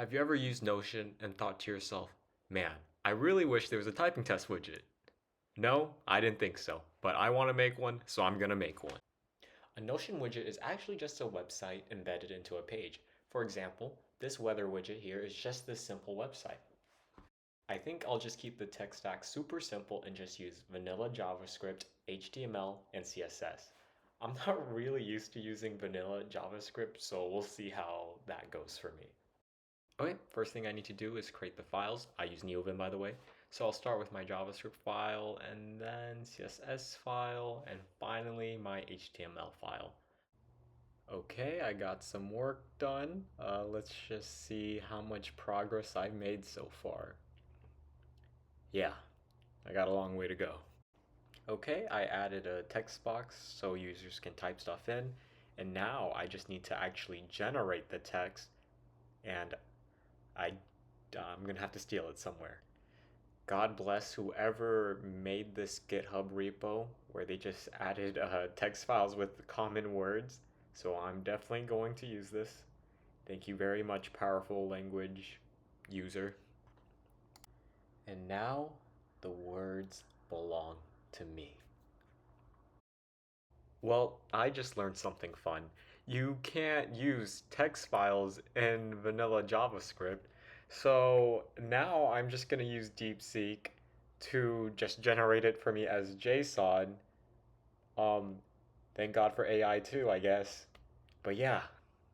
Have you ever used Notion and thought to yourself, man, I really wish there was a typing test widget? No, I didn't think so, but I want to make one, so I'm gonna make one. A Notion widget is actually just a website embedded into a page. For example, this weather widget here is just this simple website. I think I'll just keep the tech stack super simple and just use vanilla JavaScript, HTML, and CSS. I'm not really used to using vanilla JavaScript, so we'll see how that goes for me. Okay, first thing I need to do is create the files. I use NeoVim, by the way. So I'll start with my JavaScript file and then CSS file and finally my HTML file. Okay, I got some work done. Let's just see how much progress I've made so far. Yeah, I got a long way to go. Okay, I added a text box so users can type stuff in, and now I just need to actually generate the text, and I, I'm gonna have to steal it somewhere. God bless whoever made this GitHub repo where they just added text files with common words. So I'm definitely going to use this. Thank you very much, powerful language user. And now the words belong to me. Well, I just learned something fun. You can't use text files in vanilla JavaScript. So now I'm just going to use DeepSeek to just generate it for me as JSON. Um, thank God for AI too, I guess. But yeah,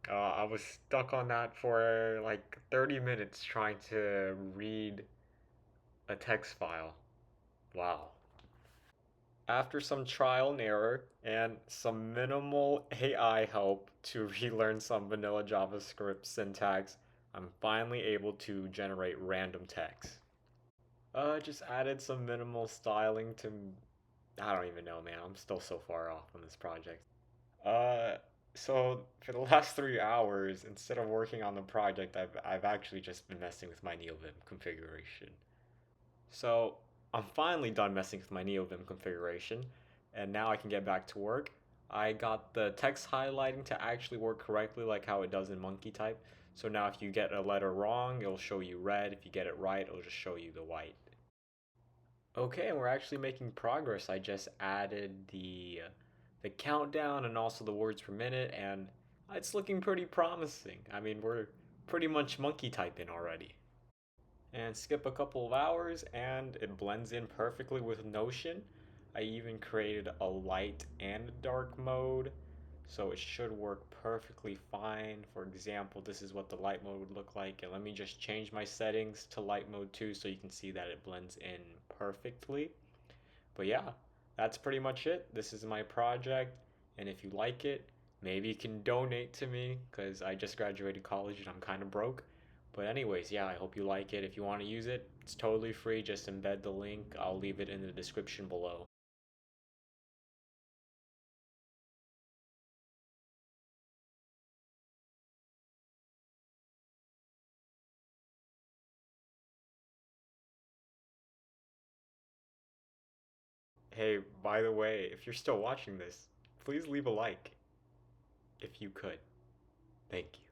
I was stuck on that for like 30 minutes trying to read a text file. Wow. After some trial and error and some minimal AI help to relearn some vanilla JavaScript syntax, I'm finally able to generate random text. Just added some minimal styling to. I don't even know, man. I'm still so far off on this project. Uh, so for the last 3 hours, instead of working on the project, I've actually just been messing with my NeoVim configuration. So I'm finally done messing with my NeoVim configuration, and now I can get back to work. I got the text highlighting to actually work correctly like how it does in monkey type. So now if you get a letter wrong, it'll show you red. If you get it right, it'll just show you the white. Okay, and we're actually making progress. I just added the countdown and also the words per minute, and it's looking pretty promising. I mean, we're pretty much monkey typing already. And skip a couple of hours and it blends in perfectly with Notion. I even created a light and a dark mode, so it should work perfectly fine. For example, this is what the light mode would look like, and let me just change my settings to light mode too so you can see that it blends in perfectly. But yeah, that's pretty much it. This is my project, and if you like it, maybe you can donate to me because I just graduated college and I'm kind of broke. But anyways, yeah, I hope you like it. If you want to use it, it's totally free. Just embed the link. I'll leave it in the description below. Hey, by the way, if you're still watching this, please leave a like if you could. Thank you.